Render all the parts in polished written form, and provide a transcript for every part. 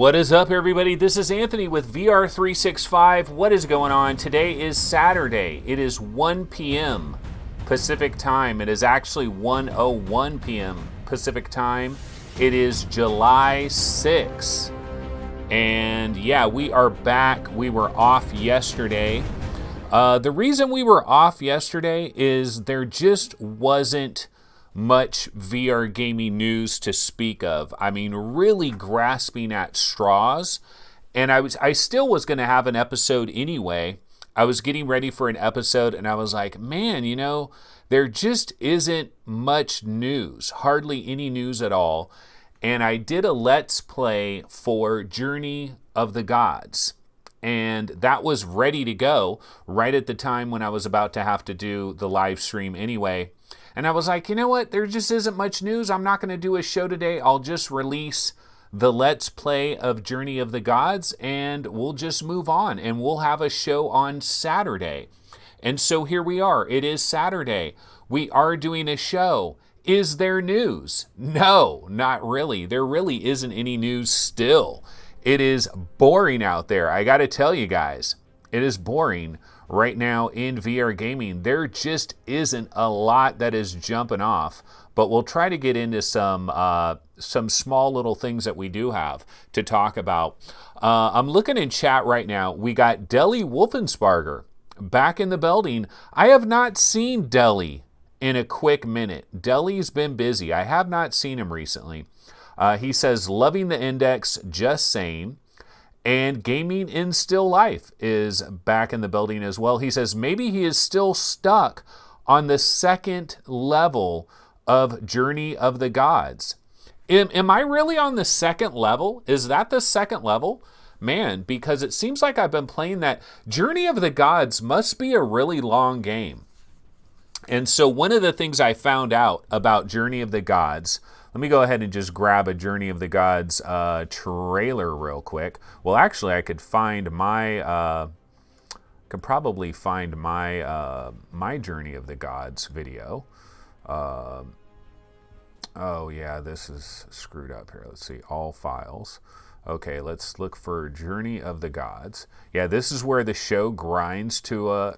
What is up, everybody? This is Anthony with VR 365. What is going on? Today is Saturday. It is 1 p.m. Pacific time. It is actually 1:01 p.m. Pacific time. It is July 6th. And yeah, we are back. We were off yesterday. The reason we were off yesterday is there just wasn't much VR gaming news to speak of. I mean, really grasping at straws. And I still was going to have an episode anyway. I was getting ready for an episode and I was like, man, there just isn't much news, hardly any news at all. And I did a Let's Play for Journey of the Gods. And that was ready to go right at the time when I was about to have to do the live stream anyway. And I was like, you know what? There just isn't much news. I'm not going to do a show today. I'll just release the Let's Play of Journey of the Gods and we'll just move on. And we'll have a show on Saturday. And so here we are. It is Saturday. We are doing a show. Is there news? No, not really. There really isn't any news still. It is boring out there. I got to tell you guys, it is boring right now in VR gaming. There just isn't a lot that is jumping off, but we'll try to get into some small little things that we do have to talk about. I'm looking in chat right now. We got Deli Wolfensparger back in the building. I have not seen Deli in a quick minute. Deli's been busy. I have not seen him recently. He says, loving the index, just saying. And Gaming in Still Life is back in the building as well. He says maybe he is still stuck on the second level of Journey of the Gods. Am I really on the second level? Is that the second level? Man, because it seems like I've been playing that. Journey of the Gods must be a really long game. And so one of the things I found out about Journey of the Gods, let me go ahead and just grab a Journey of the Gods trailer real quick. Well, actually, I could find my, probably find my my Journey of the Gods video. Oh yeah, this is screwed up here. Let's see, all files. Okay, let's look for Journey of the Gods. Yeah, this is where the show grinds to a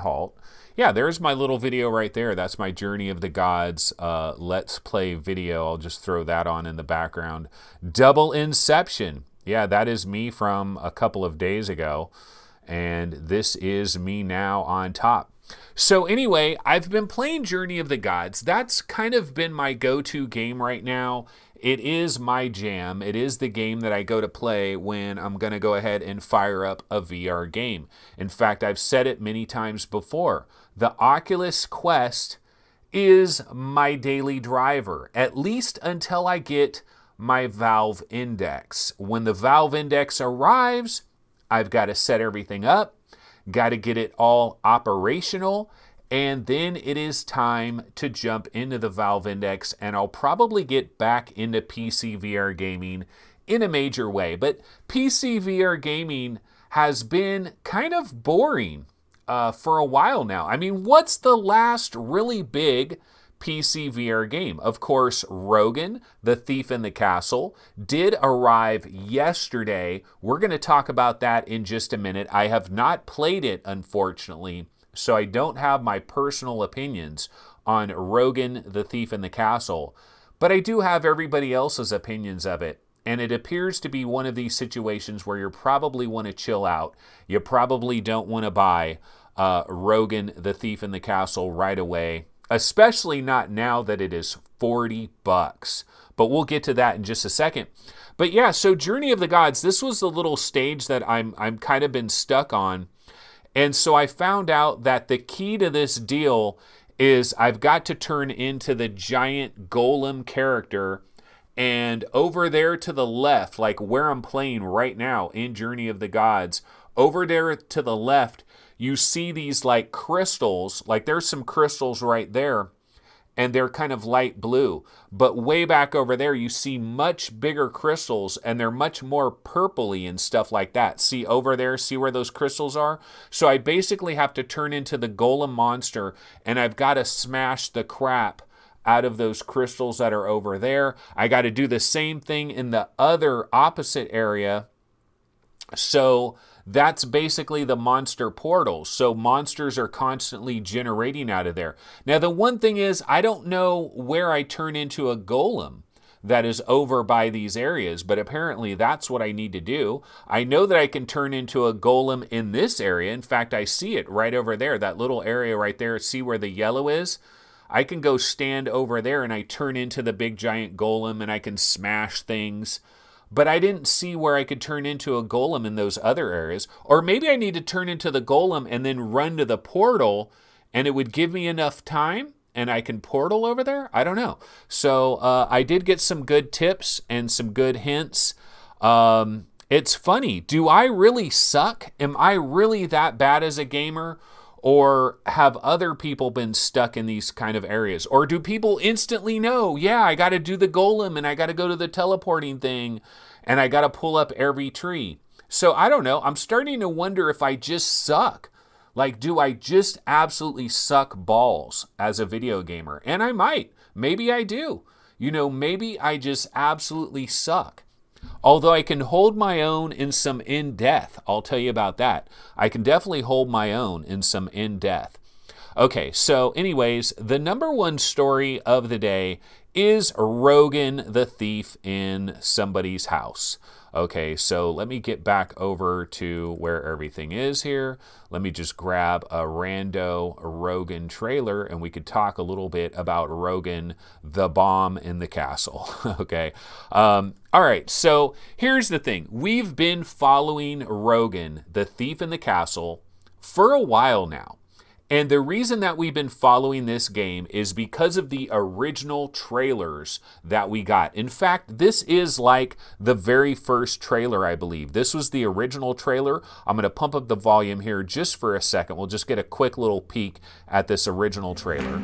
halt. Yeah, there's my little video right there. That's my Journey of the Gods Let's Play video. I'll just throw that on in the background. Double Inception. Yeah, that is me from a couple of days ago. And this is me now on top. So anyway, I've been playing Journey of the Gods. That's kind of been my go-to game right now. It is my jam. It is the game that I go to play when I'm going to go ahead and fire up a VR game. In fact, I've said it many times before. The Oculus Quest is my daily driver, at least until I get my Valve Index. When the Valve Index arrives, I've got to set everything up, got to get it all operational, and then it is time to jump into the Valve Index, and I'll probably get back into PC VR gaming in a major way. But PC VR gaming has been kind of boring for a while now. I mean, what's the last really big PC VR game? Of course, Rogan, The Thief in the Castle, did arrive yesterday. We're going to talk about that in just a minute. I have not played it, unfortunately, so I don't have my personal opinions on Rogan, The Thief in the Castle, but I do have everybody else's opinions of it. And it appears to be one of these situations where you probably want to chill out. You probably don't want to buy Rogan, The Thief in the Castle right away, especially not now that it is $40. But we'll get to that in just a second. But yeah, so Journey of the Gods, this was the little stage that I'm kind of been stuck on. And so I found out that the key to this deal is I've got to turn into the giant golem character. And over there to the left, like where I'm playing right now in Journey of the Gods, over there to the left, you see these like crystals, like there's some crystals right there, and they're kind of light blue. But way back over there, you see much bigger crystals, and they're much more purpley and stuff like that. See over there, see where those crystals are? So I basically have to turn into the golem monster, and I've got to smash the crap out of those crystals that are over there. I got to do the same thing in the other opposite area. So that's basically the monster portals. So monsters are constantly generating out of there. Now, the one thing is, I don't know where I turn into a golem that is over by these areas, but apparently that's what I need to do. I know that I can turn into a golem in this area. In fact, I see it right over there, that little area right there. See where the yellow is? I can go stand over there and I turn into the big giant golem and I can smash things. But I didn't see where I could turn into a golem in those other areas. Or maybe I need to turn into the golem and then run to the portal and it would give me enough time and I can portal over there? I don't know. So I did get some good tips and some good hints. It's funny. Do I really suck? Am I really that bad as a gamer? Or have other people been stuck in these kind of areas? Or do people instantly know, yeah, I got to do the golem and I got to go to the teleporting thing and I got to pull up every tree? So I don't know. I'm starting to wonder if I just suck. Like, do I just absolutely suck balls as a video gamer? And I might. Maybe I do. You know, maybe I just absolutely suck. Although I can hold my own in some in-death. I'll tell you about that. I can definitely hold my own in some in-death. Okay, so anyways, the number one story of the day is Rogan the thief in somebody's house. Okay, so let me get back over to where everything is here. Let me just grab a rando Rogan trailer and we could talk a little bit about Rogan, the bomb in the castle. Okay. All right, so here's the thing. We've been following Rogan, the thief in the castle, for a while now. And the reason that we've been following this game is because of the original trailers that we got. In fact, this is like the very first trailer, I believe. This was the original trailer. I'm going to pump up the volume here just for a second. We'll just get a quick little peek at this original trailer.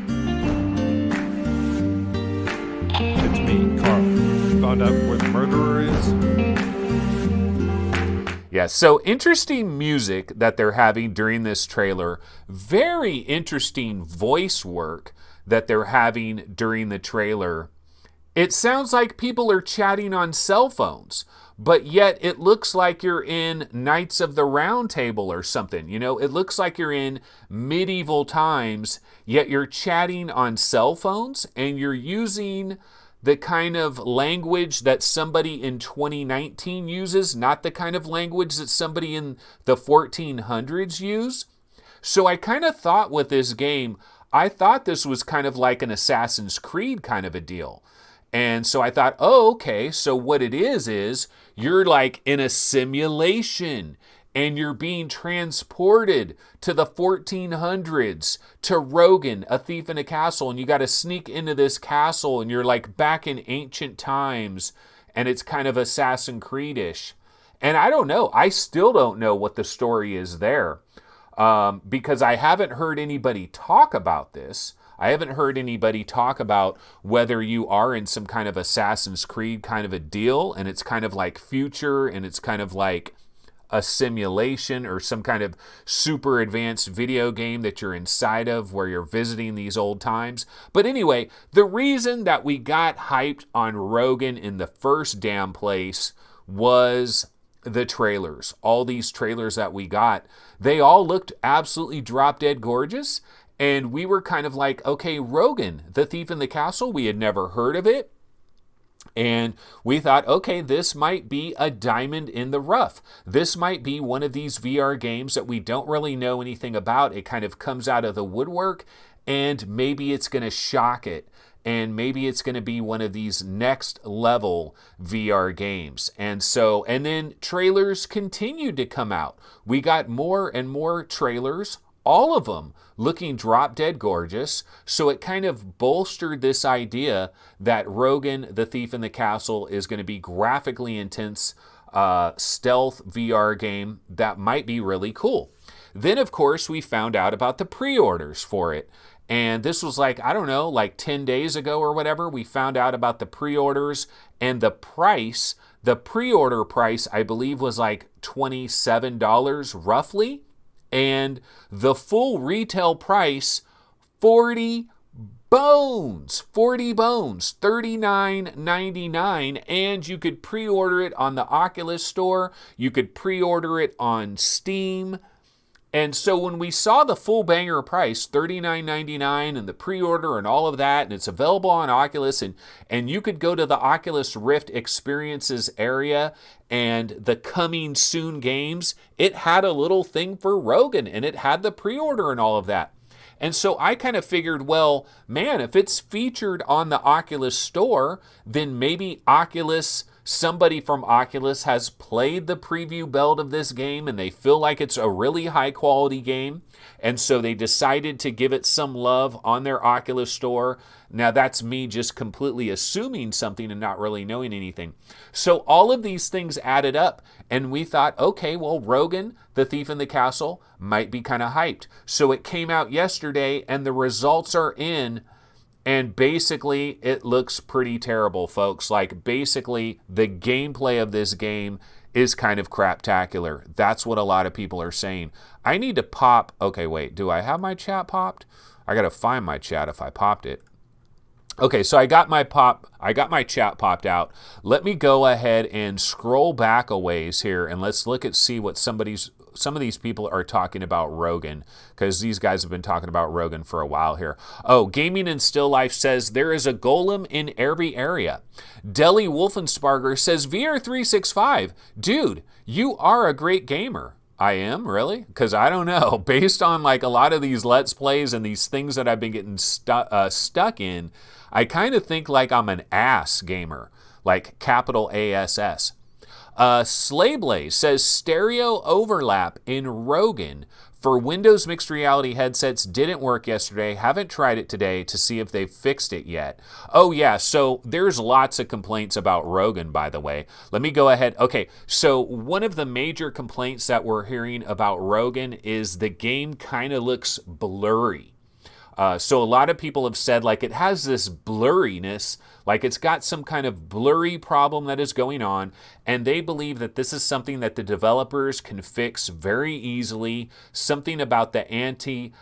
It's me, Carl. Found out where the murderer is. Yeah, so interesting music that they're having during this trailer. Very interesting voice work that they're having during the trailer. It sounds like people are chatting on cell phones, but yet it looks like you're in Knights of the Round Table or something. You know, it looks like you're in medieval times, yet you're chatting on cell phones and you're using the kind of language that somebody in 2019 uses, not the kind of language that somebody in the 1400s use. So I kind of thought with this game, I thought this was kind of like an Assassin's Creed kind of a deal. And so I thought, oh, okay, so what it is you're like in a simulation and you're being transported to the 1400s, to Rogan, a thief in a castle, and you got to sneak into this castle, and you're like back in ancient times, and it's kind of Assassin's Creed-ish. And I don't know. I still don't know what the story is there, because I haven't heard anybody talk about this. I haven't heard anybody talk about whether you are in some kind of Assassin's Creed kind of a deal, and it's kind of like future, and it's kind of like a simulation or some kind of super advanced video game that you're inside of where you're visiting these old times. But anyway, the reason that we got hyped on Rogan in the first damn place was the trailers. All these trailers that we got, they all looked absolutely drop dead gorgeous. And we were kind of like, okay, Rogan, the thief in the castle, we had never heard of it. And we thought, okay, this might be a diamond in the rough. This might be one of these VR games that we don't really know anything about. It kind of comes out of the woodwork, and maybe it's going to shock it. And maybe it's going to be one of these next level VR games. And then trailers continued to come out. We got more and more trailers, all of them looking drop dead gorgeous. So it kind of bolstered this idea that Rogan, the Thief in the Castle, is going to be graphically intense stealth VR game that might be really cool. Then, of course, we found out about the pre-orders for it. And this was like, I don't know, like 10 days ago or whatever, we found out about the pre-orders and the price. The pre-order price, I believe, was like $27 roughly. And the full retail price, $40 bones, 40 bones, $39.99, and you could pre-order it on the Oculus Store. You could pre-order it on Steam. And so when we saw the full banger price, $39.99, and the pre-order and all of that, and it's available on Oculus, and you could go to the Oculus Rift Experiences area and the coming soon games, it had a little thing for Rogan, and it had the pre-order and all of that. And so I kind of figured, well, man, if it's featured on the Oculus Store, then maybe somebody from Oculus has played the preview build of this game and they feel like it's a really high quality game. And so they decided to give it some love on their Oculus Store. Now that's me just completely assuming something and not really knowing anything. So all of these things added up and we thought, okay, well, Rogan, the Thief in the Castle, might be kind of hyped. So it came out yesterday and the results are in. And basically, it looks pretty terrible, folks. Like, basically, the gameplay of this game is kind of craptacular. That's what a lot of people are saying. I need to pop... Okay, wait. Do I have my chat popped? I got to find my chat if I popped it. Okay, so I got my chat popped out. Let me go ahead and scroll back a ways here, and let's see what some of these people are talking about Rogan, because these guys have been talking about Rogan for a while here. Oh, Gaming and Still Life says there is a golem in every area. Deli Wolfensparger says VR 365. Dude, you are a great gamer. I am, really? Because I don't know. Based on like a lot of these Let's Plays and these things that I've been getting stuck in, I kind of think like I'm an ass gamer, like capital ASS. Slayblaze says stereo overlap in Rogan for Windows mixed reality headsets didn't work yesterday. Haven't tried it today to see if they've fixed it yet. Oh yeah, so there's lots of complaints about Rogan, by the way. Let me go ahead. Okay, so one of the major complaints that we're hearing about Rogan is the game kind of looks blurry. So a lot of people have said like it has this blurriness, like it's got some kind of blurry problem that is going on, and they believe that this is something that the developers can fix very easily, something about the anti-aliasing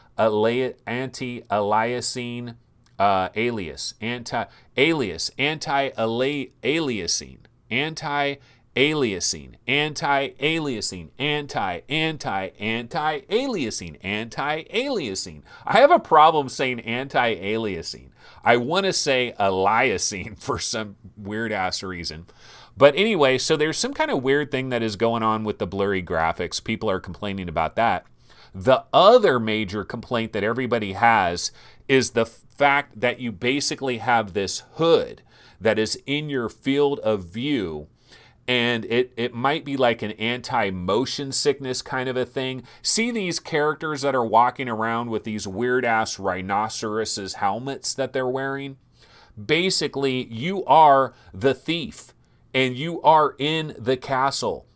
anti-aliasing. I have a problem saying anti-aliasing. I want to say aliasing for some weird ass reason. But anyway, so there's some kind of weird thing that is going on with the blurry graphics. People are complaining about that. The other major complaint that everybody has is the fact that you basically have this hood that is in your field of view. And it might be like an anti-motion sickness kind of a thing. See these characters that are walking around with these weird-ass rhinoceroses helmets that they're wearing? Basically, you are the thief, and you are in the castle,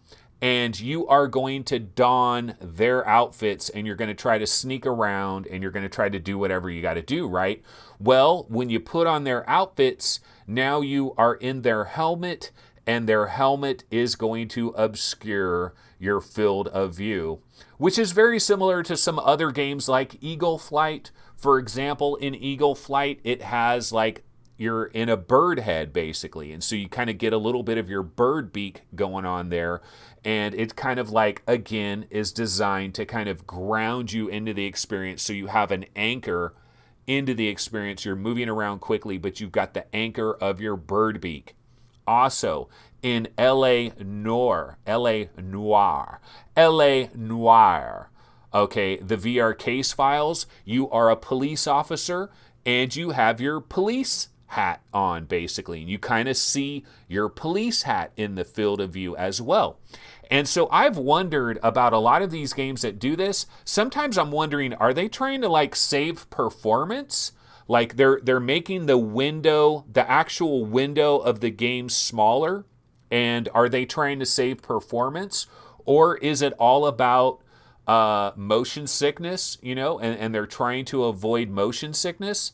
and you are going to don their outfits, and you're going to try to sneak around, and you're going to try to do whatever you got to do, right? Well, when you put on their outfits, now you are in their helmet, and their helmet is going to obscure your field of view, which is very similar to some other games like Eagle Flight. For example, in Eagle Flight, it has like you're in a bird head basically, and so you kind of get a little bit of your bird beak going on there, and it kind of like, again, is designed to kind of ground you into the experience, so you have an anchor into the experience. You're moving around quickly, but you've got the anchor of your bird beak. Also, in L.A. Noir, okay, the VR case files, you are a police officer and you have your police hat on, basically. And you kind of see your police hat in the field of view as well. And so I've wondered about a lot of these games that do this. Sometimes I'm wondering, are they trying to like save performance? Like they're making the actual window of the game smaller, and are they trying to save performance? Or is it all about motion sickness, and they're trying to avoid motion sickness?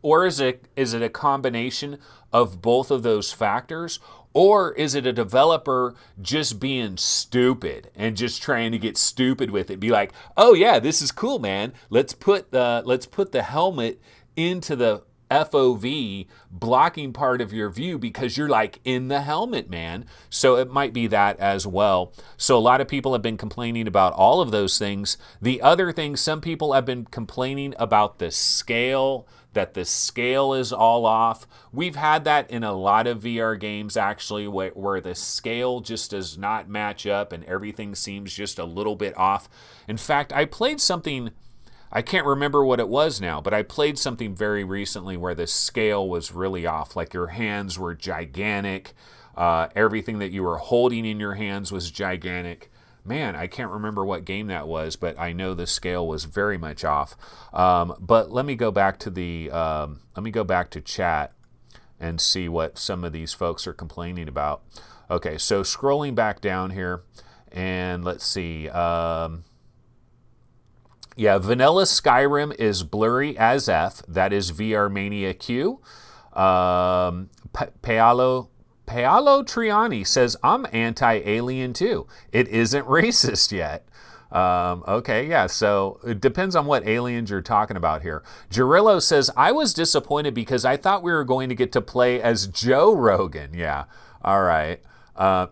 Or is it a combination of both of those factors? Or is it a developer just being stupid and just trying to get stupid with it? Be like, oh yeah, this is cool, man. Let's put the helmet into the FOV, blocking part of your view because you're like in the helmet, man. So it might be that as well. So a lot of people have been complaining about all of those things. The other thing, some people have been complaining about the scale, that the scale is all off. We've had that in a lot of VR games, actually, where the scale just does not match up and everything seems just a little bit off. In fact, I played something, I can't remember what it was now, but I played something very recently where the scale was really off. Like your hands were gigantic. Everything that you were holding in your hands was gigantic. Man, I can't remember what game that was, but I know the scale was very much off. But let me go back to chat and see what some of these folks are complaining about. Okay, so scrolling back down here, and let's see. Yeah, Vanilla Skyrim is blurry as F. That is VR Mania Q. Paolo Triani says, I'm anti-alien too. It isn't racist yet. Okay, yeah, so it depends on what aliens you're talking about here. Girillo says, I was disappointed because I thought we were going to get to play as Joe Rogan. Yeah, all right.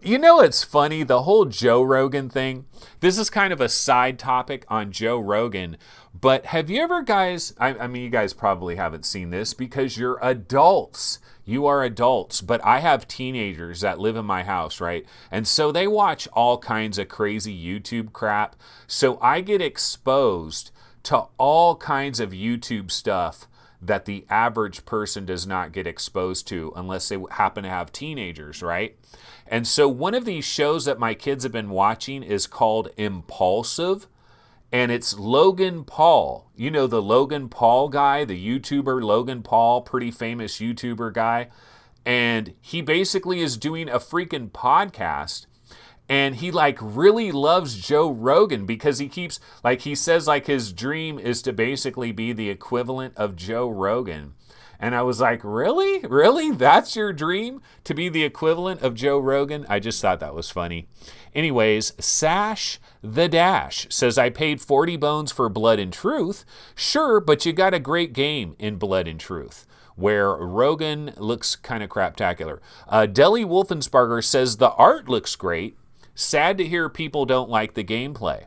You know, it's funny, the whole Joe Rogan thing. This is kind of a side topic on Joe Rogan, but have you ever guys, I mean, you guys probably haven't seen this because you're adults. You are adults, but I have teenagers that live in my house, right? And so they watch all kinds of crazy YouTube crap. So I get exposed to all kinds of YouTube stuff that the average person does not get exposed to unless they happen to have teenagers, right? And so one of these shows that my kids have been watching is called Impulsive, and it's Logan Paul. You know the Logan Paul guy, the YouTuber Logan Paul, pretty famous YouTuber guy. And he basically is doing a freaking podcast. And he like really loves Joe Rogan because he keeps, like he says like his dream is to basically be the equivalent of Joe Rogan. And I was like, really? Really? That's your dream? To be the equivalent of Joe Rogan? I just thought that was funny. Anyways, Sash the Dash says, I paid 40 bones for Blood and Truth. Sure, but you got a great game in Blood and Truth, where Rogan looks kind of craptacular. Deli Wolfensbarger says, the art looks great. Sad to hear people don't like the gameplay.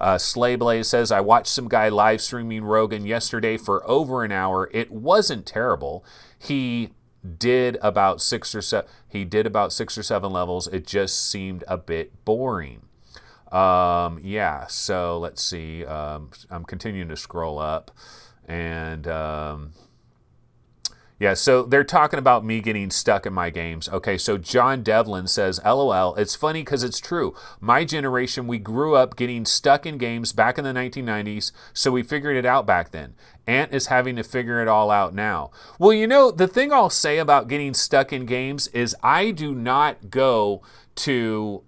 Slayblaze says, I watched some guy live streaming Rogan yesterday for over an hour. It wasn't terrible. He did about 6 or 7 levels. It just seemed a bit boring. Yeah, so let's see. I'm continuing to scroll up. And yeah, so they're talking about me getting stuck in my games. Okay, so John Devlin says, LOL, it's funny because it's true. My generation, we grew up getting stuck in games back in the 1990s, so we figured it out back then. Ant is having to figure it all out now. Well, you know, the thing I'll say about getting stuck in games is I do not go to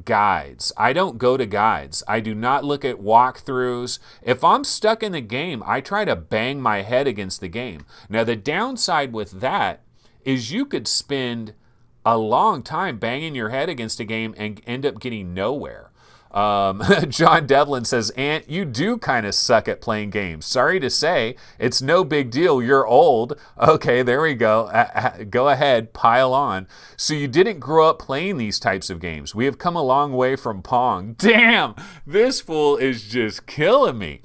guides. I don't go to guides. I do not look at walkthroughs. If I'm stuck in the game, I try to bang my head against the game. Now, the downside with that is you could spend a long time banging your head against a game and end up getting nowhere. John Devlin says, Ant, you do kind of suck at playing games. Sorry to say, it's no big deal. You're old. Okay, there we go. Go ahead, pile on. So you didn't grow up playing these types of games. We have come a long way from Pong. Damn, this fool is just killing me.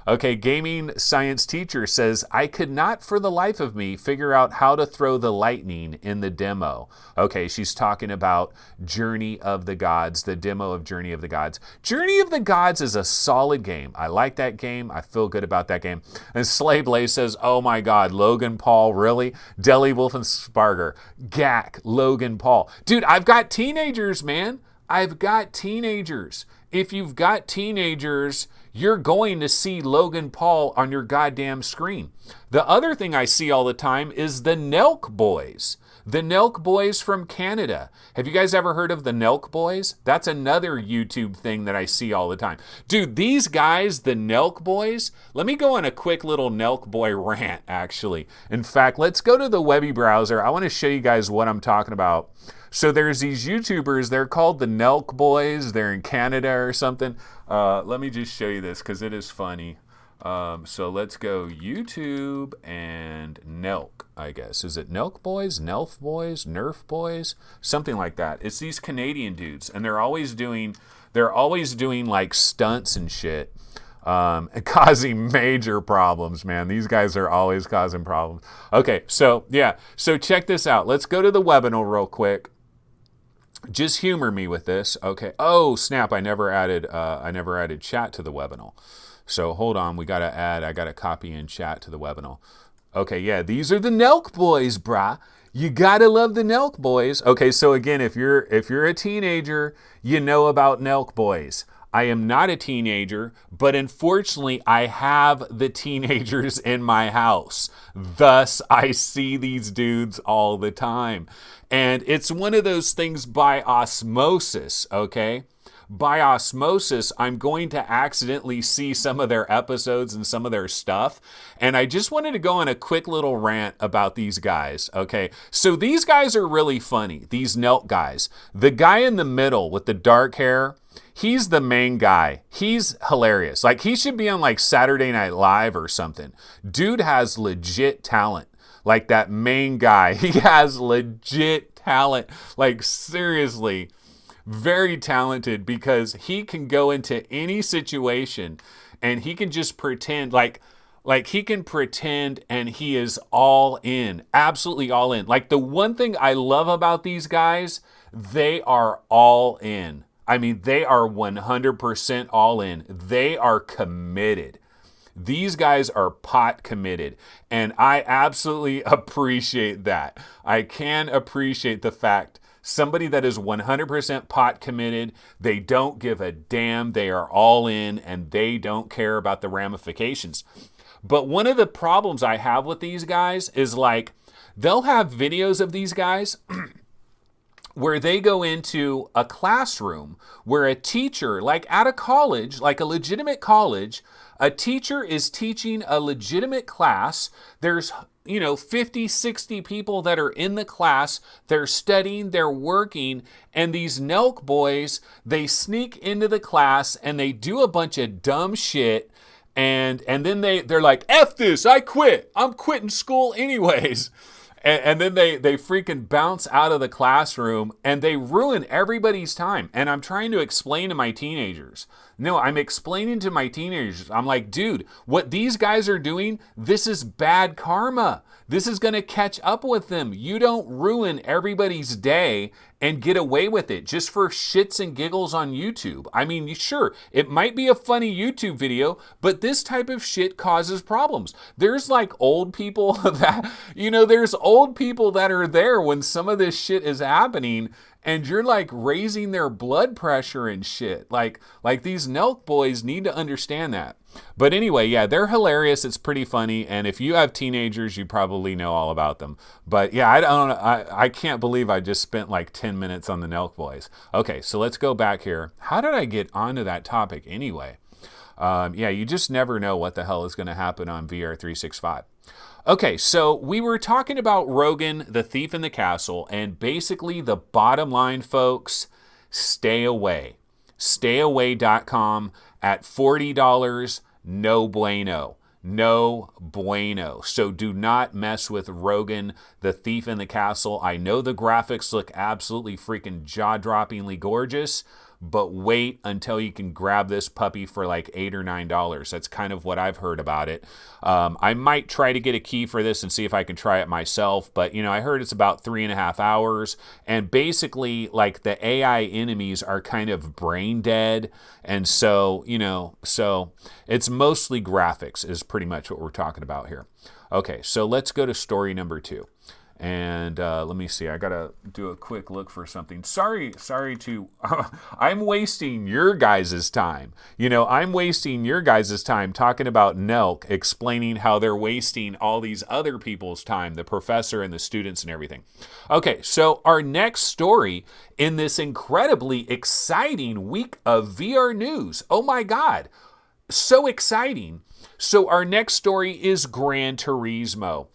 Okay, Gaming Science Teacher says, I could not for the life of me figure out how to throw the lightning in the demo. Okay, she's talking about Journey of the Gods, the demo of Journey of the Gods. Journey of the Gods is a solid game. I like that game. I feel good about that game. And Slayblaze says, oh my God, Logan Paul, really? Deli Wolfensparger, Gak, Logan Paul. Dude, I've got teenagers, man. I've got teenagers. If you've got teenagers, you're going to see Logan Paul on your goddamn screen. The other thing I see all the time is the Nelk Boys. The Nelk Boys from Canada. Have you guys ever heard of the Nelk Boys? That's another YouTube thing that I see all the time. Dude, these guys, the Nelk Boys, let me go on a quick little Nelk Boy rant, actually. In fact, let's go to the Webby browser. I want to show you guys what I'm talking about. So there's these YouTubers, they're called the Nelk Boys. They're in Canada or something. Let me just show you this because it is funny. So let's go YouTube and Nelk, I guess. Is it Nelk Boys, Nelf Boys, Nerf Boys? Something like that. It's these Canadian dudes, and they're always doing like stunts and shit, and causing major problems, man. These guys are always causing problems. Okay, so yeah. So check this out. Let's go to the webinar real quick. Just humor me with this. Okay. Oh, snap. I never added chat to the webinar. So hold on, I got to copy in chat to the webinar. Okay, yeah, these are the Nelk boys, brah. You gotta love the Nelk boys. Okay, so again, if you're a teenager, you know about Nelk boys. I am not a teenager, but unfortunately, I have the teenagers in my house. Thus, I see these dudes all the time. And it's one of those things by osmosis, okay? By osmosis, I'm going to accidentally see some of their episodes and some of their stuff. And I just wanted to go on a quick little rant about these guys, okay? So these guys are really funny, these Nelk guys. The guy in the middle with the dark hair, he's the main guy. He's hilarious. Like, he should be on like Saturday Night Live or something. Dude has legit talent. Like, that main guy, he has legit talent. Like, seriously. Very talented, because he can go into any situation and he can just pretend like he can pretend and he is all in, absolutely all in. Like, the one thing I love about these guys, they are all in. I mean, they are 100% all in. They are committed. These guys are pot committed, and I absolutely appreciate that. I can appreciate the fact somebody that is 100% pot committed, they don't give a damn, they are all in, and they don't care about the ramifications. But one of the problems I have with these guys is, like, they'll have videos of these guys where they go into a classroom where a teacher, like at a college, like a legitimate college, a teacher is teaching a legitimate class. There's 50, 60 people that are in the class. They're studying, they're working, and these Nelk boys, they sneak into the class and they do a bunch of dumb shit, and then they're like, F this, I quit. I'm quitting school anyways. And then they freaking bounce out of the classroom and they ruin everybody's time. And I'm trying to explain to my teenagers. No, I'm explaining to my teenagers. I'm like, dude, what these guys are doing, this is bad karma. This is going to catch up with them. You don't ruin everybody's day and get away with it just for shits and giggles on YouTube. I mean, sure, it might be a funny YouTube video, but this type of shit causes problems. There's like old people that, there's old people that are there when some of this shit is happening, and you're like raising their blood pressure and shit. Like these Nelk boys need to understand that. But anyway, yeah, they're hilarious. It's pretty funny. And if you have teenagers, you probably know all about them. But yeah, I can't believe I just spent like 10 minutes on the Nelk boys. Okay, so let's go back here. How did I get onto that topic anyway? Yeah, you just never know what the hell is going to happen on VR 365. Okay, so we were talking about Rogan, the thief in the castle, and basically the bottom line, folks, stay away. Stayaway.com at $40, no bueno. No bueno. So do not mess with Rogan, the thief in the castle. I know the graphics look absolutely freaking jaw-droppingly gorgeous, but wait until you can grab this puppy for like $8 or $9. That's kind of what I've heard about it. I might try to get a key for this and see if I can try it myself, but I heard it's about 3.5 hours, and basically like the AI enemies are kind of brain dead, and so so it's mostly graphics is pretty much what we're talking about here. Okay, so let's go to story number 2. And let me see. I gotta do a quick look for something. Sorry to. I'm wasting your guys' time. I'm wasting your guys' time talking about Nelk, explaining how they're wasting all these other people's time, the professor and the students and everything. Okay, so our next story in this incredibly exciting week of VR news. Oh my God, so exciting! So our next story is Gran Turismo.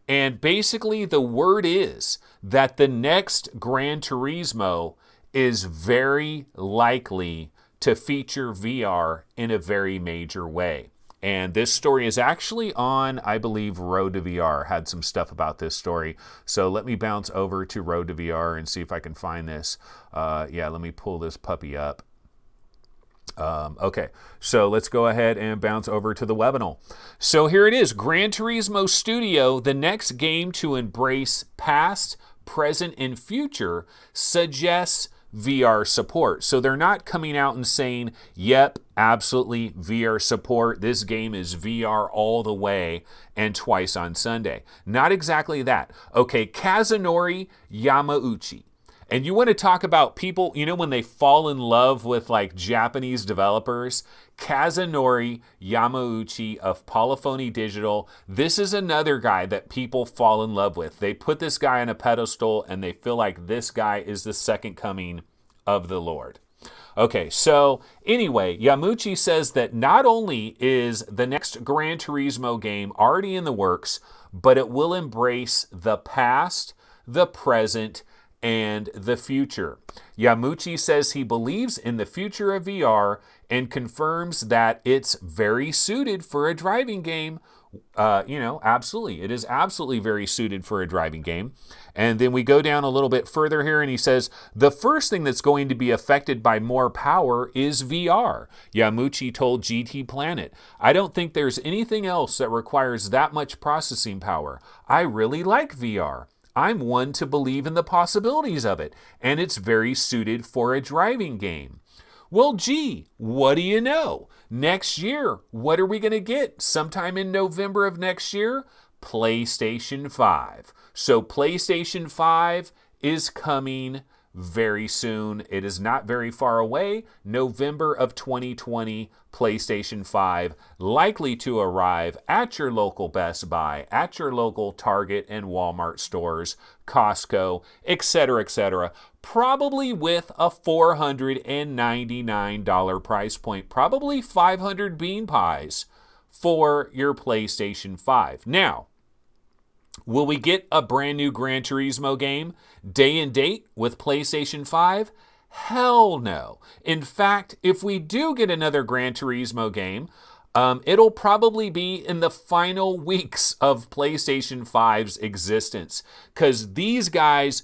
And basically the word is that the next Gran Turismo is very likely to feature VR in a very major way. And this story is actually on, I believe, Road to VR. Had some stuff about this story. So let me bounce over to Road to VR and see if I can find this. Yeah, let me pull this puppy up. Okay, so let's go ahead and bounce over to the webinar. So here it is, Gran Turismo Studio, the next game to embrace past, present, and future, suggests VR support. So they're not coming out and saying, yep, absolutely VR support. This game is VR all the way and twice on Sunday. Not exactly that. Okay, Kazunori Yamauchi. And you want to talk about people, you know, when they fall in love with like Japanese developers, Kazunori Yamauchi of Polyphony Digital. This is another guy that people fall in love with. They put this guy on a pedestal and they feel like this guy is the second coming of the Lord. Okay, so anyway, Yamauchi says that not only is the next Gran Turismo game already in the works, but it will embrace the past, the present, and the future. Yamauchi says he believes in the future of VR and confirms that it's very suited for a driving game. Absolutely. It is absolutely very suited for a driving game. And then we go down a little bit further here and he says, the first thing that's going to be affected by more power is VR. Yamauchi told GT Planet, I don't think there's anything else that requires that much processing power. I really like VR. I'm one to believe in the possibilities of it, and it's very suited for a driving game. Well, gee, what do you know? Next year, what are we going to get? Sometime in November of next year, PlayStation 5. So PlayStation 5 is coming very soon. It is not very far away. November of 2020, PlayStation 5 likely to arrive at your local Best Buy, at your local Target and Walmart stores, Costco, etc., probably with a $499 price point, probably 500 bean pies for your PlayStation 5. Now, will we get a brand new Gran Turismo game day and date with PlayStation 5? Hell no. In fact, if we do get another Gran Turismo game, it'll probably be in the final weeks of PlayStation 5's existence. Because these guys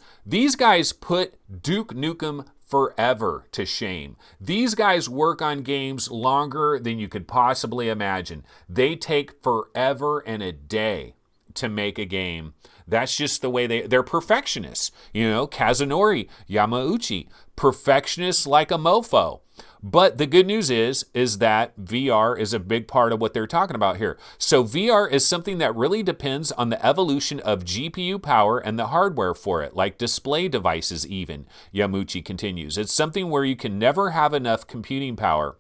put Duke Nukem Forever to shame. These guys work on games longer than you could possibly imagine. They take forever and a day to make a game. That's just the way they're perfectionists. You know, Kazunori Yamauchi, perfectionists like a mofo. But the good news is that VR is a big part of what they're talking about here. So VR is something that really depends on the evolution of GPU power and the hardware for it, like display devices even, Yamauchi continues. It's something where you can never have enough computing power.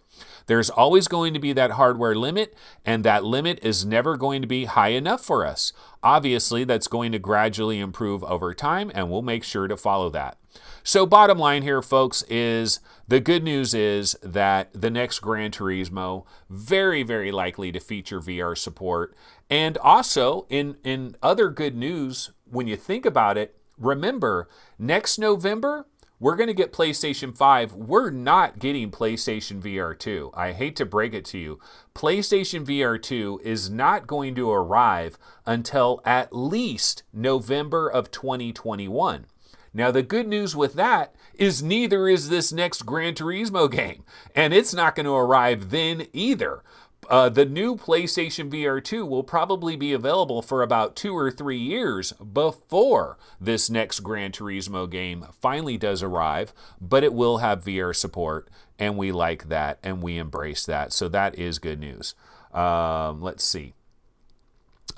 There's always going to be that hardware limit, and that limit is never going to be high enough for us. Obviously, that's going to gradually improve over time, and we'll make sure to follow that. So bottom line here, folks, is the good news is that the next Gran Turismo, very, very likely to feature VR support. And also, in other good news, when you think about it, remember, next November, we're going to get PlayStation 5. We're not getting PlayStation VR 2. I hate to break it to you. PlayStation VR 2 is not going to arrive until at least November of 2021. Now, the good news with that is neither is this next Gran Turismo game, and it's not going to arrive then either. The new PlayStation VR 2 will probably be available for about 2 or 3 years before this next Gran Turismo game finally does arrive, but it will have VR support, and we like that, and we embrace that. So that is good news. Let's see.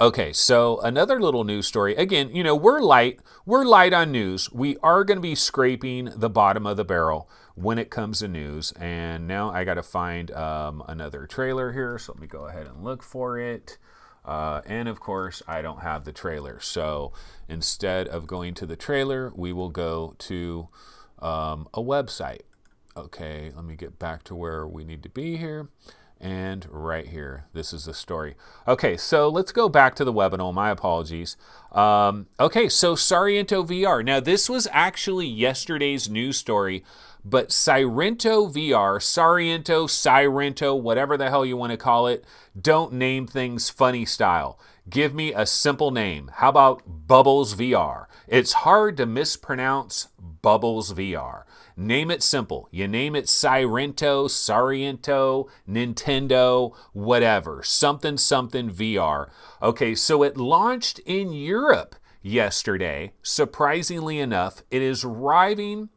Okay, so another little news story. Again, you know, we're light on news. We are going to be scraping the bottom of the barrel when it comes to news. And now I got to find another trailer here. So let me go ahead and look for it. And of course, I don't have the trailer. So instead of going to the trailer, we will go to a website. Okay, let me get back to where we need to be here. And right here, this is the story. Okay, so let's go back to the webinar. My apologies. Okay, so Sairento VR. Now, this was actually yesterday's news story, but Sairento VR, Sairento, whatever the hell you want to call it, don't name things funny style. Give me a simple name. How about Bubbles VR? It's hard to mispronounce Bubbles VR. Name it simple. You name it Sairento, Nintendo, whatever. Something VR. Okay, so it launched in Europe yesterday. Surprisingly enough, it is arriving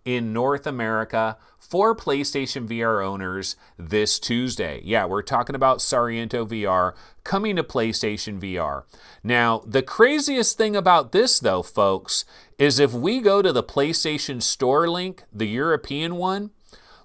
in North America for PlayStation VR owners this Tuesday. Yeah, we're talking about Sairento VR coming to PlayStation VR. Now, the craziest thing about this, though, folks, is if we go to the PlayStation Store link, the European one,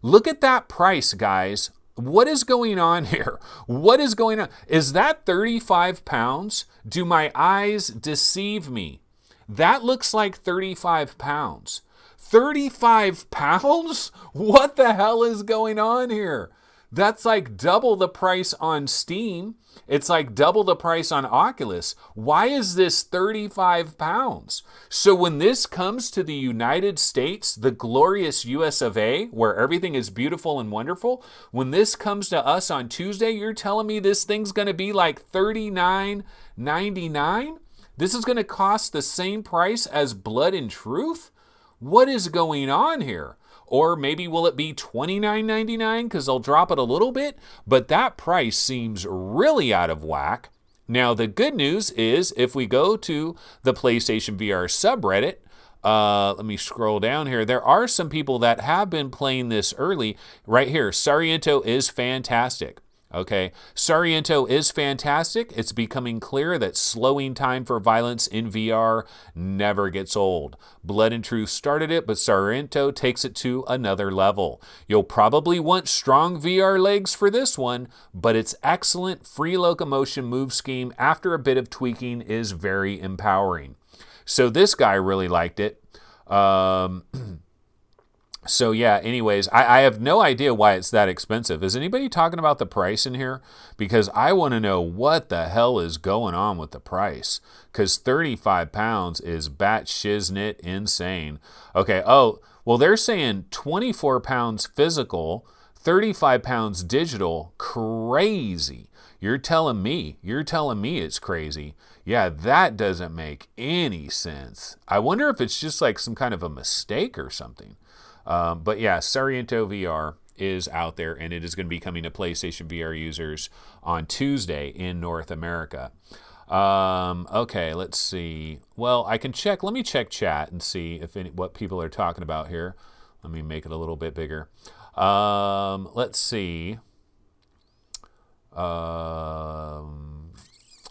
look at that price, guys. What is going on here? What is going on? Is that 35 pounds? Do my eyes deceive me? That looks like 35 pounds. 35 pounds? What the hell is going on here? That's like double the price on Steam. It's like double the price on Oculus. Why is this 35 pounds? So when this comes to the United States, the glorious US of A, where everything is beautiful and wonderful, when this comes to us on Tuesday, you're telling me this thing's going to be like $39.99? This is going to cost the same price as Blood and Truth? What is going on here? Or maybe will it be $29.99 because they'll drop it a little bit? But that price seems really out of whack. Now, the good news is if we go to the PlayStation VR subreddit, let me scroll down here. There are some people that have been playing this early. Right here, Sairento is fantastic. Okay, Sairento is fantastic. It's becoming clear that slowing time for violence in VR never gets old. Blood and Truth started it, but Sairento takes it to another level. You'll probably want strong VR legs for this one, but its excellent free locomotion move scheme after a bit of tweaking is very empowering. So this guy really liked it. So yeah, anyways, I have no idea why it's that expensive. Is anybody talking about the price in here? Because I want to know what the hell is going on with the price. Because 35 pounds is batshit insane. Okay, oh, well, they're saying 24 pounds physical, 35 pounds digital. Crazy. You're telling me it's crazy. Yeah, that doesn't make any sense. I wonder if it's just like some kind of a mistake or something. But yeah, Sairento VR is out there, and it is going to be coming to PlayStation VR users on Tuesday in North America. Okay, let's see. Well, I can check. Let me check chat and see if what people are talking about here. Let me make it a little bit bigger. Let's see.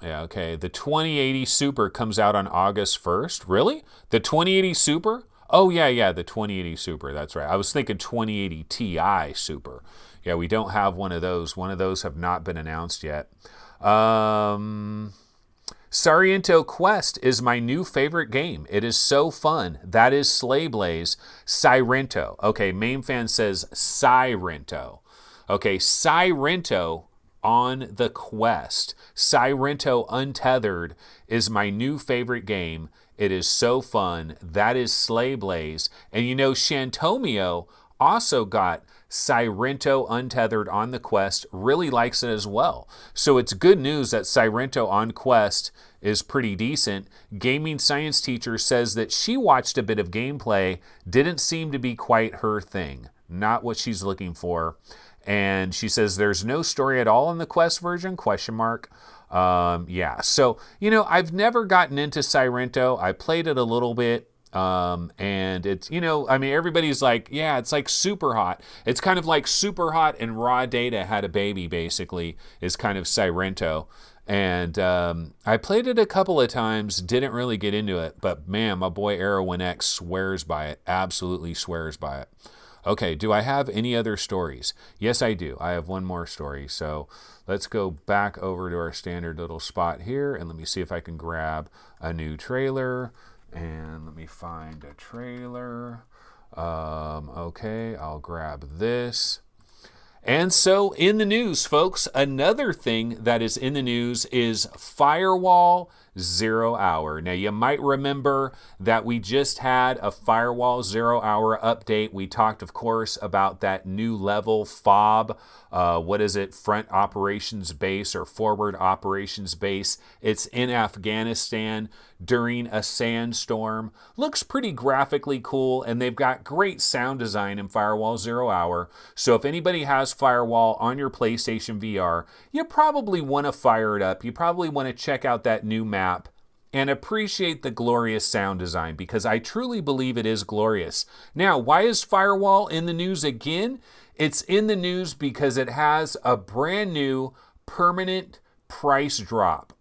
Yeah, okay. The 2080 Super comes out on August 1st. Really? The 2080 Super? Oh, yeah, the 2080 Super. That's right. I was thinking 2080 Ti Super. Yeah, we don't have one of those. One of those have not been announced yet. Sairento Quest is my new favorite game. It is so fun. That is Slay Blaze. Sairento. Okay, Main Fan says Sairento. Okay, Sairento on the Quest. Sairento Untethered is my new favorite game. It is so fun. That is Slay Blaze. And you know, Shantomio also got Sairento Untethered on the Quest, really likes it as well. So it's good news that Sairento on Quest is pretty decent. Gaming science teacher says that she watched a bit of gameplay, didn't seem to be quite her thing, not what she's looking for. And she says there's no story at all in the Quest version, ? Yeah, so, you know, I've never gotten into Sairento. I played it a little bit, and it's, you know, I mean, everybody's like, yeah, it's like Super Hot. It's kind of like Super Hot and Raw Data had a baby, basically, is kind of Sairento. And I played it a couple of times, didn't really get into it, but man, my boy Arrowin X swears by it, absolutely swears by it. Okay, do I have any other stories? Yes, I do. I have one more story. So let's go back over to our standard little spot here, and let me see if I can grab a new trailer. And let me find a trailer. Okay, I'll grab this. And so in the news, folks, another thing that is in the news is Firewall Zero Hour. Now, you might remember that we just had a Firewall Zero Hour update. We talked, of course, about that new level FOB. What is it? Front Operations Base or Forward Operations Base. It's in Afghanistan during a sandstorm. Looks pretty graphically cool, and they've got great sound design in Firewall Zero Hour. So if anybody has Firewall on your PlayStation VR, you probably want to fire it up. You probably want to check out that new map and appreciate the glorious sound design, because I truly believe it is glorious. Now, why is Firewall in the news again? It's in the news because it has a brand new permanent price drop.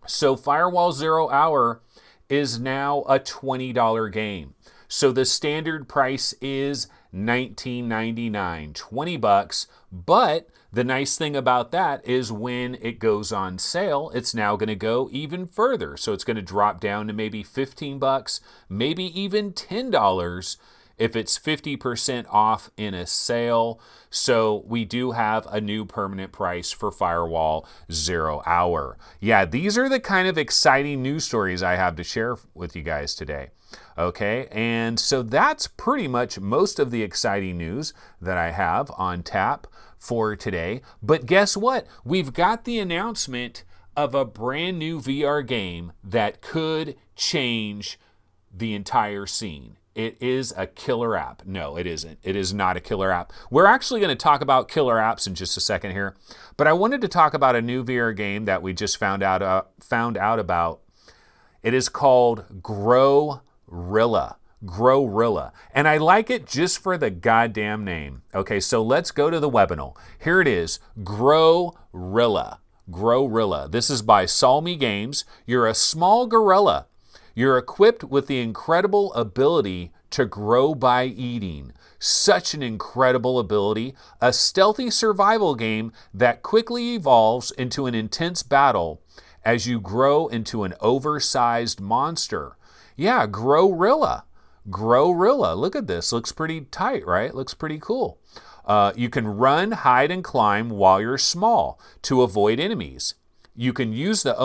So Firewall Zero Hour is now a $20 game. So the standard price is $19.99, $20. But the nice thing about that is when it goes on sale, it's now going to go even further. So it's going to drop down to maybe $15, maybe even $10 if it's 50% off in a sale. So we do have a new permanent price for Firewall Zero Hour. Yeah, these are the kind of exciting news stories I have to share with you guys today. Okay, and so that's pretty much most of the exciting news that I have on tap for today. But guess what? We've got the announcement of a brand new VR game that could change the entire scene. It is a killer app. No, it isn't. It is not a killer app. We're actually going to talk about killer apps in just a second here. But I wanted to talk about a new VR game that we just found out about. It is called Rilla. Rilla. And I like it just for the goddamn name. Okay, so let's go to the webinar. Here it is, Rilla. Rilla. This is by Salmi Games. You're a small gorilla. You're equipped with the incredible ability to grow by eating. Such an incredible ability. A stealthy survival game that quickly evolves into an intense battle as you grow into an oversized monster. Yeah, Rilla. Rilla. Look at this. Looks pretty tight, right? Looks pretty cool. You can run, hide, and climb while you're small to avoid enemies. You can use the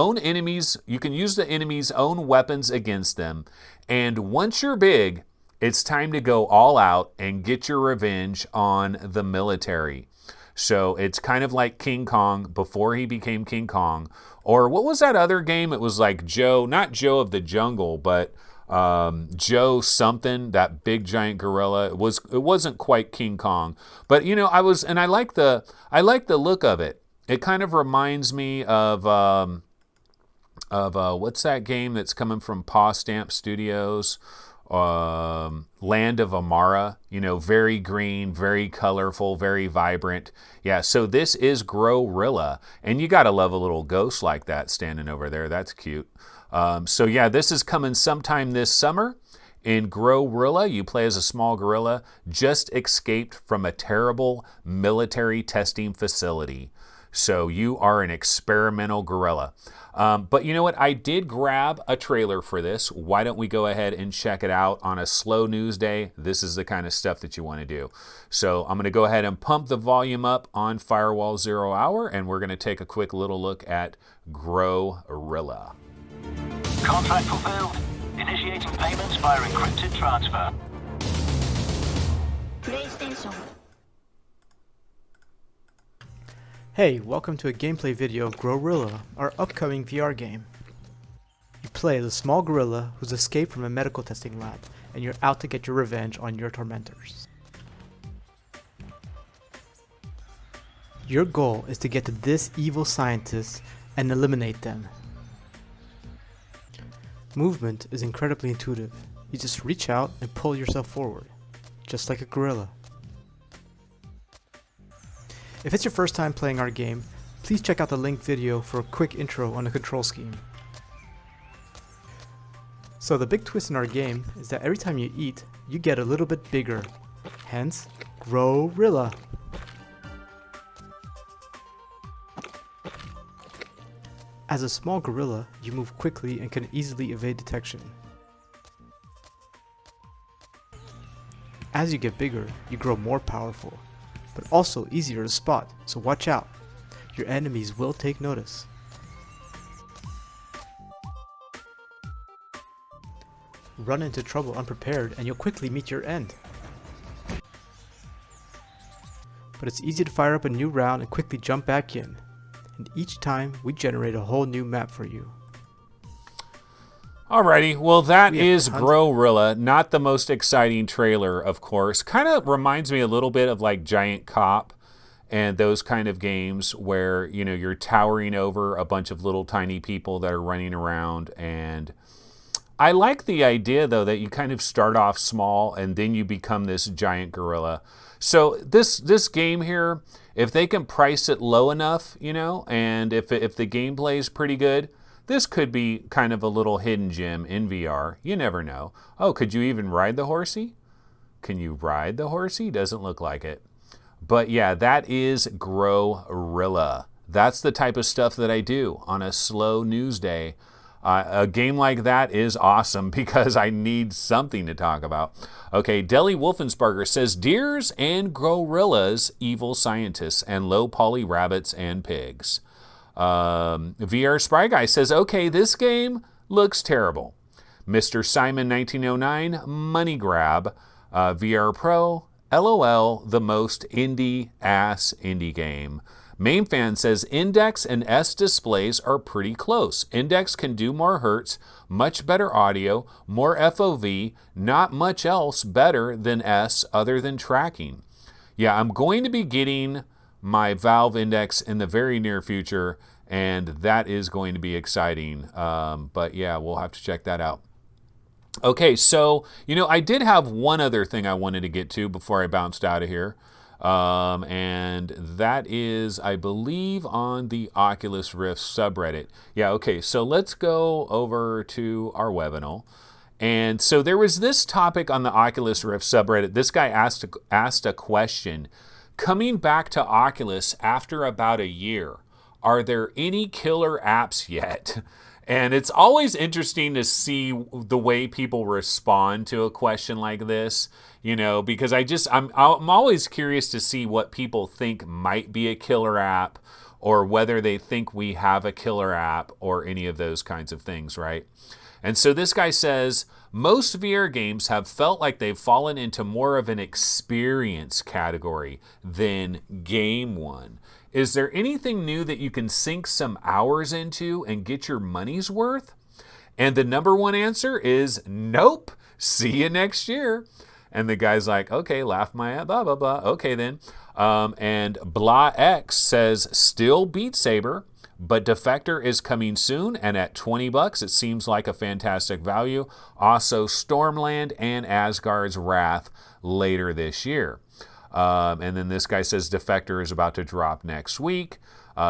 enemy's own weapons against them. And once you're big, it's time to go all out and get your revenge on the military. So it's kind of like King Kong before he became King Kong. Or what was that other game? It was like Joe, not Joe of the Jungle, but Joe something, that big giant gorilla. It wasn't quite King Kong. But you know, I like the look of it. It kind of reminds me of what's that game that's coming from Paw Stamp Studios? Land of Amara. You know, very green, very colorful, very vibrant. Yeah, so this is Rilla, and you gotta love a little ghost like that standing over there. That's cute. So yeah, this is coming sometime this summer. In Rilla, you play as a small gorilla just escaped from a terrible military testing facility. So you are an experimental gorilla. But you know what? I did grab a trailer for this. Why don't we go ahead and check it out on a slow news day? This is the kind of stuff that you want to do. So I'm going to go ahead and pump the volume up on Firewall Zero Hour, and we're going to take a quick little look at Rilla. Contract fulfilled. Initiating payments via encrypted transfer. PlayStation. Hey, welcome to a gameplay video of Rilla, our upcoming VR game. You play as a small gorilla who's escaped from a medical testing lab, and you're out to get your revenge on your tormentors. Your goal is to get to this evil scientist and eliminate them. Movement is incredibly intuitive. You just reach out and pull yourself forward, just like a gorilla. If it's your first time playing our game, please check out the linked video for a quick intro on the control scheme. So the big twist in our game is that every time you eat, you get a little bit bigger. Hence, Rilla. As a small gorilla, you move quickly and can easily evade detection. As you get bigger, you grow more powerful. but also easier to spot, so watch out. Your enemies will take notice. Run into trouble unprepared and you'll quickly meet your end. But it's easy to fire up a new round and quickly jump back in. And each time we generate a whole new map for you. Alrighty, well that is Rilla. Not the most exciting trailer, of course. Kind of reminds me a little bit of like Giant Cop and those kind of games where, you know, you're towering over a bunch of little tiny people that are running around. And I like the idea, though, that you kind of start off small and then you become this giant gorilla. So this game here, if they can price it low enough, you know, and if the gameplay is pretty good, this could be kind of a little hidden gem in VR. You never know. Oh, could you even ride the horsey? Can you ride the horsey? Doesn't look like it. But yeah, that is Rilla. That's the type of stuff that I do on a slow news day. A game like that is awesome because I need something to talk about. Okay, Deli Wolfensberger says, Deers and gorillas, evil scientists, and low poly rabbits and pigs. VR Spry Guy says, okay, this game looks terrible. Mr. Simon 1909, money grab. VR Pro, LOL, the most indie-ass indie game. Main Fan says Index and S displays are pretty close. Index can do more hertz, much better audio, more FOV, not much else better than S other than tracking. Yeah, I'm going to be getting my Valve Index in the very near future, and that is going to be exciting. But yeah, we'll have to check that out. Okay, so, you know, I did have one other thing I wanted to get to before I bounced out of here. And that is, I believe, on the Oculus Rift subreddit. Yeah, okay, so let's go over to our webinar. And so there was this topic on the Oculus Rift subreddit. This guy asked a question. Coming back to Oculus after about a year, are there any killer apps yet? And it's always interesting to see the way people respond to a question like this, you know, because I'm always curious to see what people think might be a killer app or whether they think we have a killer app or any of those kinds of things, right? And so this guy says, most VR games have felt like they've fallen into more of an experience category than game one. Is there anything new that you can sink some hours into and get your money's worth? And the number one answer is nope. See you next year. And the guy's like, okay, laugh my ass, blah, blah, blah. Okay, then. And Blah X says, still Beat Saber, but Defector is coming soon. And at $20, it seems like a fantastic value. Also, Stormland and Asgard's Wrath later this year. And then this guy says Defector is about to drop next week.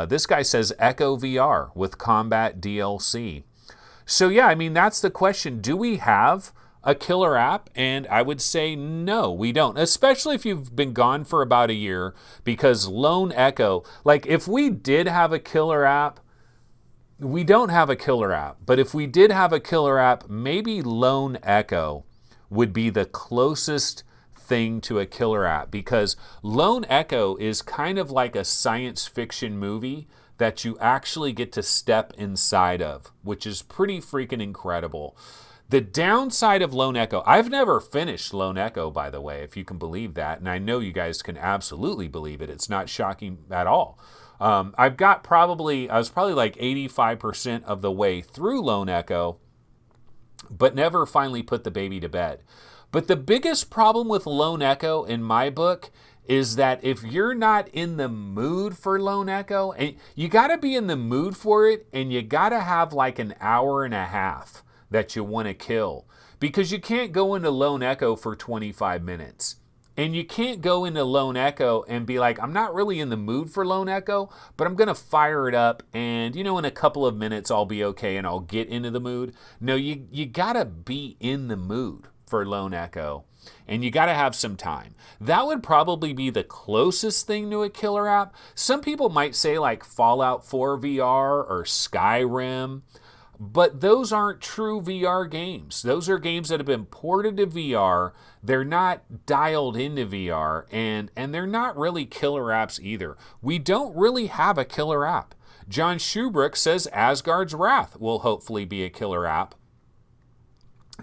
This guy says Echo VR with Combat DLC. So yeah, I mean, that's the question. Do we have a killer app? And I would say no, we don't. Especially if you've been gone for about a year, because Lone Echo, like if we did have a killer app, we don't have a killer app. But if we did have a killer app, maybe Lone Echo would be the closest thing to a killer app, because Lone Echo is kind of like a science fiction movie that you actually get to step inside of, which is pretty freaking incredible. The downside of Lone Echo, I've never finished Lone Echo, by the way, if you can believe that, and I know you guys can absolutely believe it. It's not shocking at all. I was probably like 85% of the way through Lone Echo, but never finally put the baby to bed. But the biggest problem with Lone Echo in my book is that if you're not in the mood for Lone Echo, and you got to be in the mood for it, and you got to have like an hour and a half that you want to kill, because you can't go into Lone Echo for 25 minutes. And you can't go into Lone Echo and be like, I'm not really in the mood for Lone Echo, but I'm going to fire it up and, in a couple of minutes I'll be okay and I'll get into the mood. No, you got to be in the mood for Lone Echo, and you got to have some time. That would probably be the closest thing to a killer app. Some people might say like Fallout 4 VR or Skyrim. But those aren't true VR games. Those are games that have been ported to VR. They're not dialed into VR, and they're not really killer apps either. We don't really have a killer app. John Shubrick says Asgard's Wrath will hopefully be a killer app.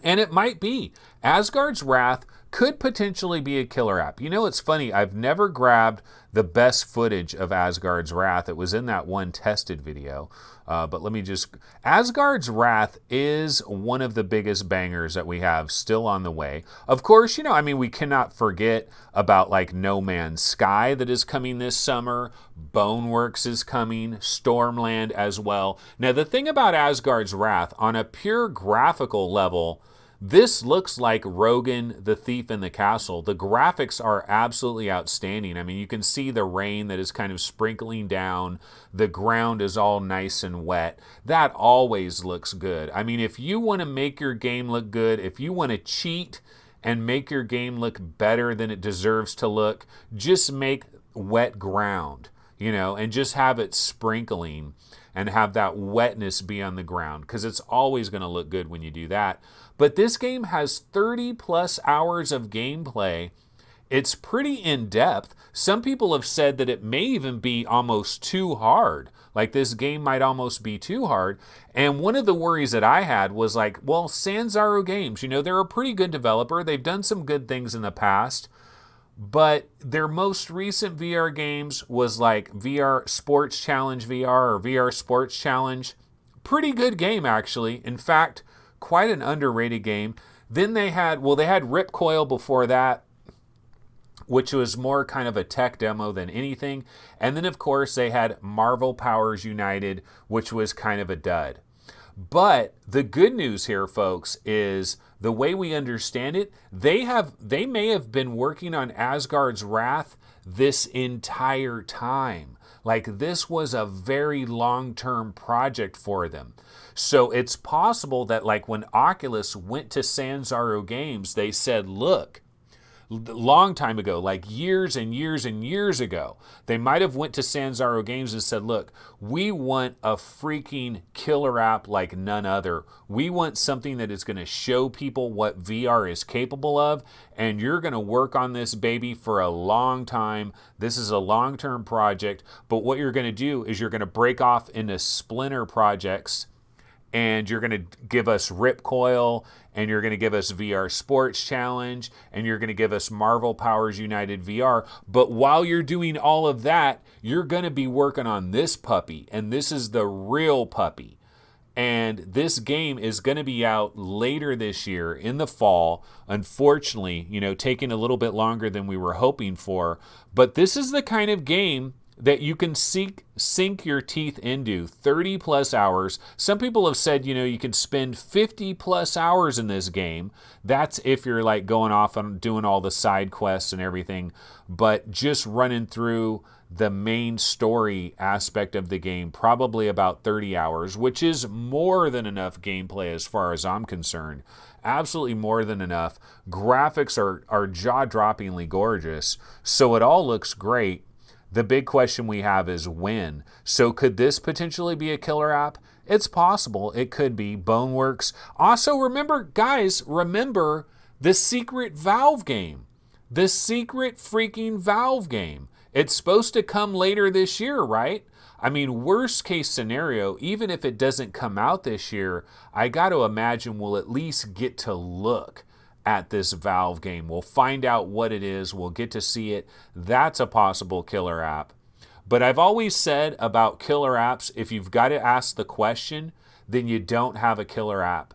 And it might be. Asgard's Wrath could potentially be a killer app. You know, it's funny. I've never grabbed the best footage of Asgard's Wrath. It was in that one tested video. But let me just... Asgard's Wrath is one of the biggest bangers that we have still on the way. Of course, you know, I mean, we cannot forget about like No Man's Sky that is coming this summer. Boneworks is coming. Stormland as well. Now, the thing about Asgard's Wrath, on a pure graphical level, this looks like Rogan, the Thief in the Castle. The graphics are absolutely outstanding. I mean, you can see the rain that is kind of sprinkling down. The ground is all nice and wet. That always looks good. I mean, if you want to make your game look good, if you want to cheat and make your game look better than it deserves to look, just make wet ground, you know, and just have it sprinkling and have that wetness be on the ground, because it's always going to look good when you do that. But this game has 30 plus hours of gameplay. It's pretty in-depth. Some people have said that it may even be almost too hard. Like this game might almost be too hard. And one of the worries that I had was like, well, Sanzaru Games, you know, they're a pretty good developer. They've done some good things in the past. But their most recent VR games was like VR Sports Challenge VR or VR Sports Challenge. Pretty good game, actually. In fact, quite an underrated game. Then they had Rip Coil before that, which was more kind of a tech demo than anything. And then, of course, they had Marvel Powers United, which was kind of a dud. But the good news here, folks, is the way we understand it, they may have been working on Asgard's Wrath this entire time. Like this was a very long-term project for them. So it's possible that like when Oculus went to Sanzaru Games, they said, look, long time ago, like years and years and years ago, they might have went to Sanzaru Games and said, look, we want a freaking killer app like none other. We want something that is going to show people what VR is capable of, and you're going to work on this baby for a long time. This is a long-term project, but what you're going to do is you're going to break off into splinter projects, and you're going to give us Rip Coil, and you're going to give us VR Sports Challenge, and you're going to give us Marvel Powers United VR. But while you're doing all of that, you're going to be working on this puppy, and this is the real puppy. And this game is going to be out later this year in the fall. Unfortunately, you know, taking a little bit longer than we were hoping for. But this is the kind of game that you can sink your teeth into. 30 plus hours. Some people have said, you know, you can spend 50 plus hours in this game. That's if you're like going off and doing all the side quests and everything. But just running through the main story aspect of the game, probably about 30 hours, which is more than enough gameplay as far as I'm concerned. Absolutely more than enough. Graphics are jaw-droppingly gorgeous. So it all looks great. The big question we have is when. So could this potentially be a killer app? It's possible. It could be. Boneworks. Also, remember the secret Valve game. The secret freaking Valve game. It's supposed to come later this year, right? I mean, worst case scenario, even if it doesn't come out this year, I got to imagine we'll at least get to look at this Valve game. We'll find out what it is. We'll get to see it. That's a possible killer app. But I've always said about killer apps, if you've got to ask the question, then you don't have a killer app.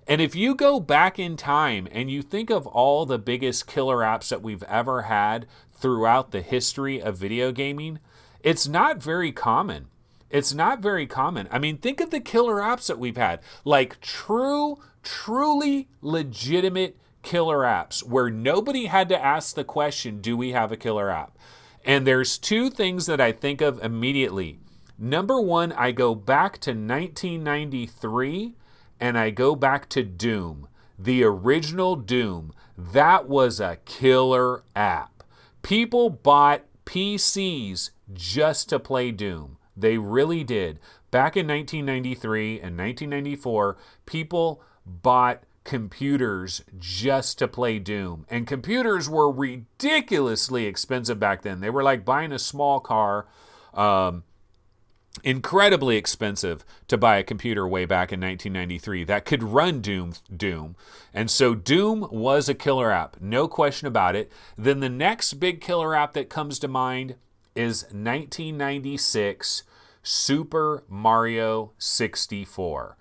And if you go back in time and you think of all the biggest killer apps that we've ever had throughout the history of video gaming, it's not very common. It's not very common. I mean, think of the killer apps that we've had. Like truly legitimate killer apps where nobody had to ask the question, do we have a killer app? And there's two things that I think of immediately. Number one, I go back to 1993 and I go back to Doom, the original Doom. That was a killer app. People bought PCs just to play Doom. They really did. Back in 1993 and 1994, people bought computers just to play Doom. And computers were ridiculously expensive back then. They were like buying a small car. Incredibly expensive to buy a computer way back in 1993 that could run Doom. And so Doom was a killer app, no question about it. Then the next big killer app that comes to mind is 1996 Super Mario 64.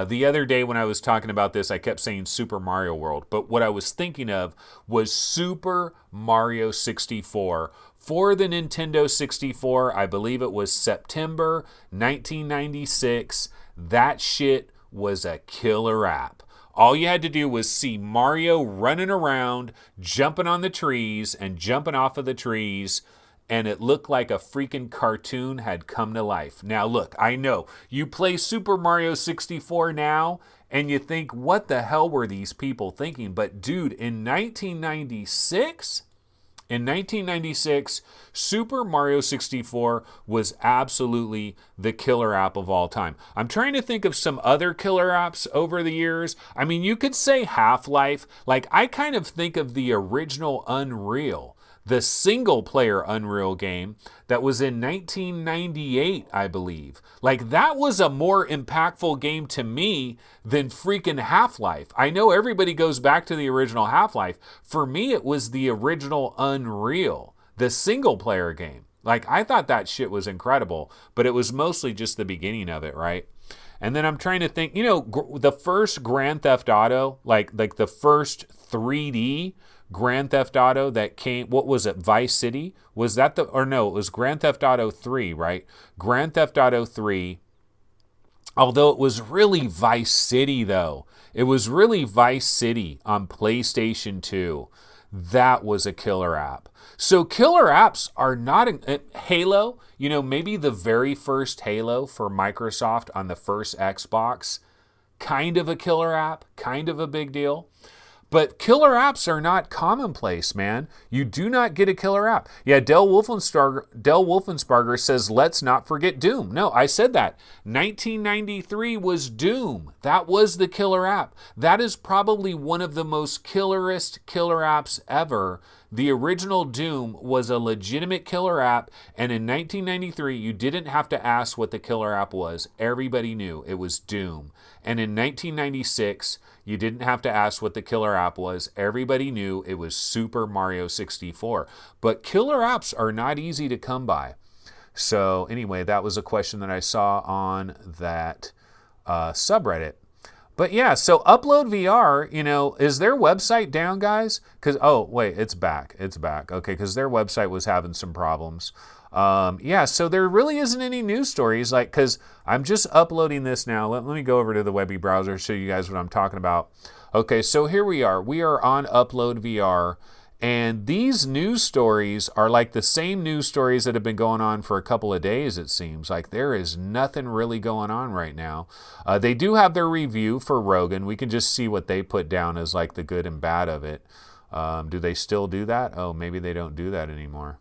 The other day when I was talking about this, I kept saying Super Mario World, but what I was thinking of was Super Mario 64 for the Nintendo 64. I believe it was September 1996. That shit was a killer app. All you had to do was see Mario running around, jumping on the trees and jumping off of the trees, and it looked like a freaking cartoon had come to life. Now look, I know, you play Super Mario 64 now, and you think, what the hell were these people thinking? But dude, in 1996, Super Mario 64 was absolutely the killer app of all time. I'm trying to think of some other killer apps over the years. I mean, you could say Half-Life. Like, I kind of think of the original Unreal, the single-player Unreal game that was in 1998, I believe. Like, that was a more impactful game to me than freaking Half-Life. I know everybody goes back to the original Half-Life. For me, it was the original Unreal, the single-player game. Like, I thought that shit was incredible, but it was mostly just the beginning of it, right? And then I'm trying to think, you know, the first Grand Theft Auto, like the first 3D Grand Theft Auto that came, what was it, Vice City? Was that or no, it was Grand Theft Auto 3, right? Grand Theft Auto 3, although it was really Vice City though. It was really Vice City on PlayStation 2. That was a killer app. So killer apps are not, Halo, you know, maybe the very first Halo for Microsoft on the first Xbox, kind of a killer app, kind of a big deal. But killer apps are not commonplace, man. You do not get a killer app. Yeah, Del Wolfensparger says, let's not forget Doom. No, I said that. 1993 was Doom. That was the killer app. That is probably one of the most killerest killer apps ever. The original Doom was a legitimate killer app, and in 1993, you didn't have to ask what the killer app was. Everybody knew it was Doom. And in 1996, you didn't have to ask what the killer app was. Everybody knew it was Super Mario 64. But killer apps are not easy to come by. So anyway, that was a question that I saw on that subreddit. But yeah, so Upload VR, you know, is their website down, guys? Because, oh, wait, it's back. It's back. Okay, because their website was having some problems. Yeah, so there really isn't any news stories, like, because I'm just uploading this now. Let me go over to the Webby browser, show you guys what I'm talking about. Okay, so here we are. We are on Upload VR, and these news stories are like the same news stories that have been going on for a couple of days, it seems. Like, there is nothing really going on right now. They do have their review for Rogan. We can just see what they put down as like the good and bad of it. Do they still do that? Oh, maybe they don't do that anymore.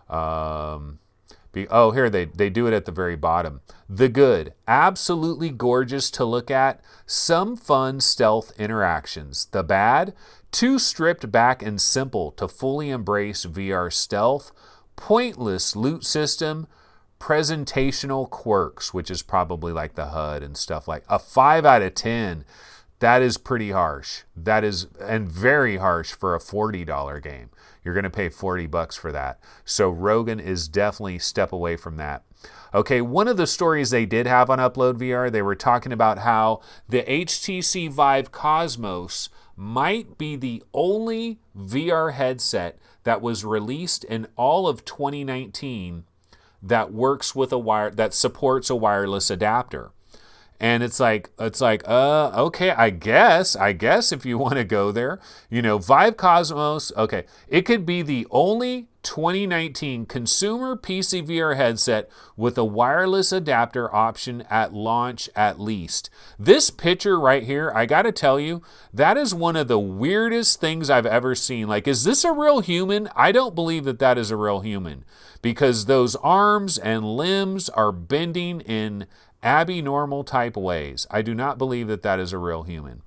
Here they do it at the very bottom. The good, absolutely gorgeous to look at. Some fun stealth interactions. The bad, too stripped back and simple to fully embrace VR stealth. Pointless loot system. Presentational quirks, which is probably like the HUD and stuff. Like a 5 out of 10. That is pretty harsh. That is, and very harsh for a $40 game. You're going to pay $40 for that. So Rogan is definitely a step away from that. Okay, one of the stories they did have on Upload VR, they were talking about how the HTC Vive Cosmos might be the only VR headset that was released in all of 2019 that works with that supports a wireless adapter. And it's like, okay, I guess if you want to go there, you know, Vive Cosmos, okay, it could be the only 2019 consumer PC VR headset with a wireless adapter option at launch at least. This picture right here, I gotta tell you, that is one of the weirdest things I've ever seen. Like, is this a real human? I don't believe that that is a real human, because those arms and limbs are bending in abnormal type ways. I do not believe that that is a real human.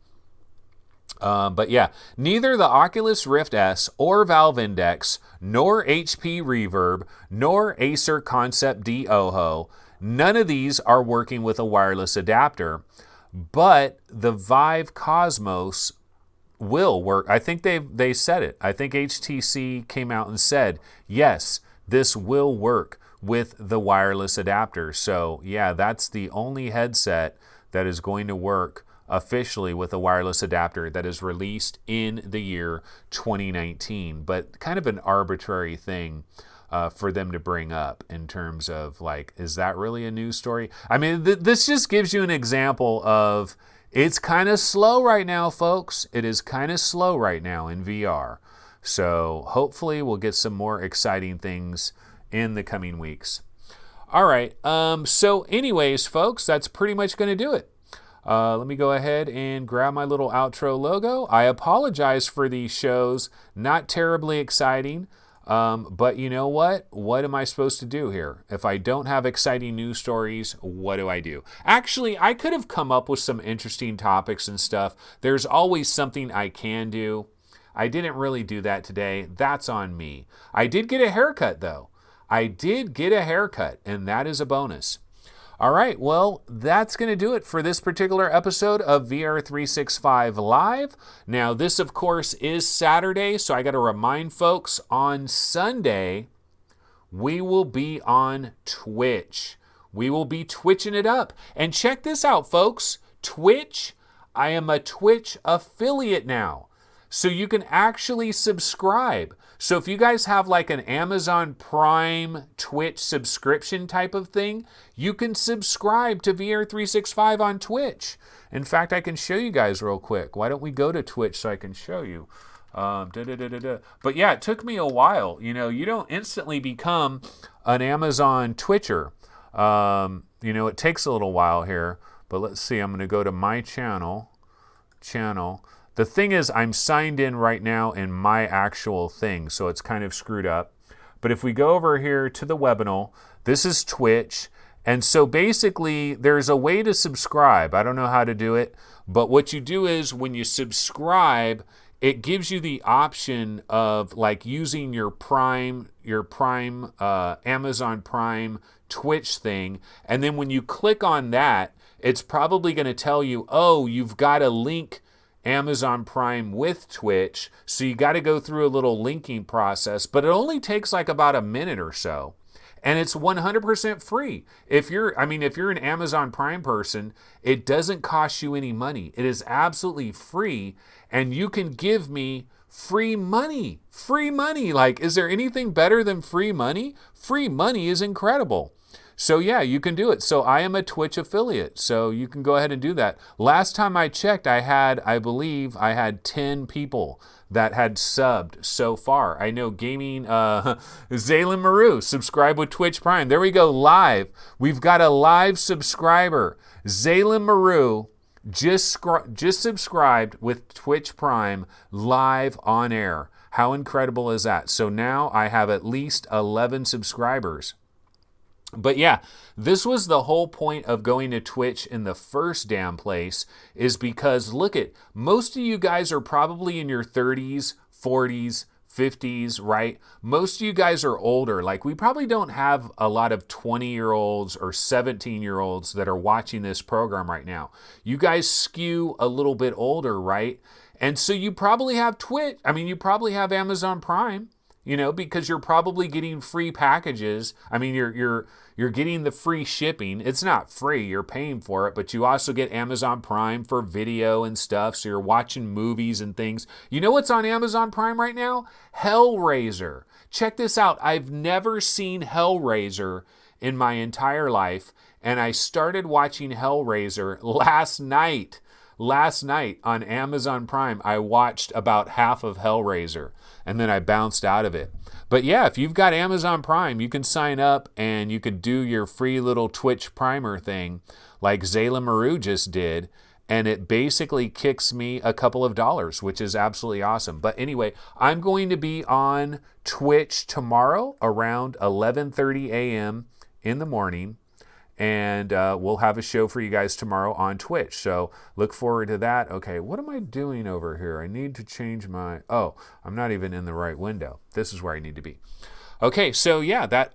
But yeah, neither the Oculus Rift S or Valve Index, nor HP Reverb, nor Acer Concept D OHO, none of these are working with a wireless adapter, but the Vive Cosmos will work. I think they said it. I think HTC came out and said, yes, this will work with the wireless adapter. So yeah, that's the only headset that is going to work officially with a wireless adapter that is released in the year 2019. But kind of an arbitrary thing for them to bring up in terms of, like, is that really a news story? I mean, this just gives you an example of, it's kind of slow right now, folks. It is kind of slow right now in VR. So hopefully we'll get some more exciting things in the coming weeks. All right. So anyways, folks, that's pretty much going to do it. Let me go ahead and grab my little outro logo. I apologize for these shows. Not terribly exciting. But you know what? What am I supposed to do here? If I don't have exciting news stories, what do I do? Actually, I could have come up with some interesting topics and stuff. There's always something I can do. I didn't really do that today. That's on me. I did get a haircut, though. I did get a haircut, and that is a bonus. All right, well, that's going to do it for this particular episode of VR 365 Live. Now, this, of course, is Saturday, so I got to remind folks, on Sunday, we will be on Twitch. We will be twitching it up. And check this out, folks. Twitch, I am a Twitch affiliate now. So you can actually subscribe. So if you guys have like an Amazon Prime Twitch subscription type of thing, you can subscribe to VR 365 on Twitch. In fact, I can show you guys real quick. Why don't we go to Twitch so I can show you? But yeah, it took me a while. You know, you don't instantly become an Amazon Twitcher. You know, it takes a little while here. But let's see, I'm going to go to my channel. The thing is, I'm signed in right now in my actual thing, so it's kind of screwed up. But if we go over here to the webinar, this is Twitch. And so basically, there's a way to subscribe. I don't know how to do it, but what you do is when you subscribe, it gives you the option of like using your Prime, Amazon Prime Twitch thing. And then when you click on that, it's probably going to tell you, oh, you've got to link Amazon Prime with Twitch, so you got to go through a little linking process, but it only takes like about a minute or so, and it's 100% free. If you're an Amazon Prime person, it doesn't cost you any money. It is absolutely free, and you can give me free money. Free money. Like, is there anything better than free money? Free money is incredible. So yeah, you can do it. So I am a Twitch affiliate, so you can go ahead and do that. Last time I checked, I believe I had 10 people that had subbed so far. I know Gaming, Zaylin Maru, subscribe with Twitch Prime. There we go, live. We've got a live subscriber. Zaylin Maru just subscribed with Twitch Prime live on air. How incredible is that? So now I have at least 11 subscribers. But yeah, this was the whole point of going to Twitch in the first damn place, is because look at, most of you guys are probably in your 30s, 40s, 50s, right? Most of you guys are older. Like, we probably don't have a lot of 20-year-olds or 17-year-olds that are watching this program right now. You guys skew a little bit older, right? And so you probably have Twitch. I mean, you probably have Amazon Prime. You know, because you're probably getting free packages. I mean, you're getting the free shipping. It's not free, you're paying for it, but you also get Amazon Prime for video and stuff, so you're watching movies and things. You know what's on Amazon Prime right now? Hellraiser. Check this out. I've never seen Hellraiser in my entire life, and I started watching Hellraiser last night. Last night on Amazon Prime, I watched about half of Hellraiser, and then I bounced out of it. But yeah, if you've got Amazon Prime, you can sign up and you could do your free little Twitch primer thing like Zayla Maru just did. And it basically kicks me a couple of dollars, which is absolutely awesome. But anyway, I'm going to be on Twitch tomorrow around 11:30 a.m. in the morning. And we'll have a show for you guys tomorrow on Twitch. So look forward to that. Okay, what am I doing over here? I need to change my... Oh, I'm not even in the right window. This is where I need to be. Okay, so yeah,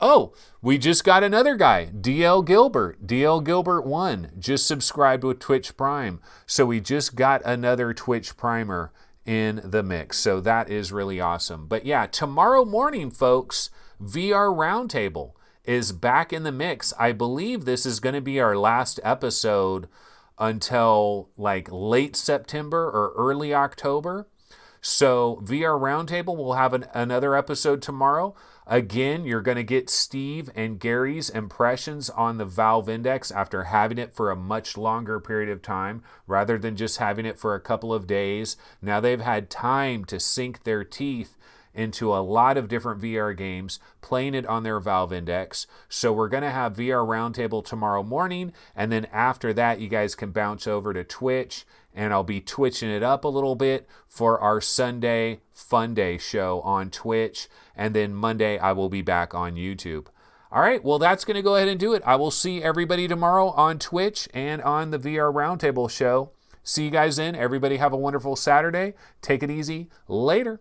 we just got another guy, DL Gilbert. DL Gilbert 1 just subscribed with Twitch Prime. So we just got another Twitch Primer in the mix. So that is really awesome. But yeah, tomorrow morning, folks, VR Roundtable is back in the mix. I believe this is going to be our last episode until like late September or early October. So VR Roundtable will have another episode tomorrow. Again, you're going to get Steve and Gary's impressions on the Valve Index after having it for a much longer period of time rather than just having it for a couple of days. Now they've had time to sink their teeth into a lot of different VR games, playing it on their Valve Index. So we're going to have VR Roundtable tomorrow morning, and then after that, you guys can bounce over to Twitch, and I'll be twitching it up a little bit for our Sunday Fun Day show on Twitch, and then Monday I will be back on YouTube. All right, well, that's going to go ahead and do it. I will see everybody tomorrow on Twitch and on the VR Roundtable show. See you guys then. Everybody have a wonderful Saturday. Take it easy. Later.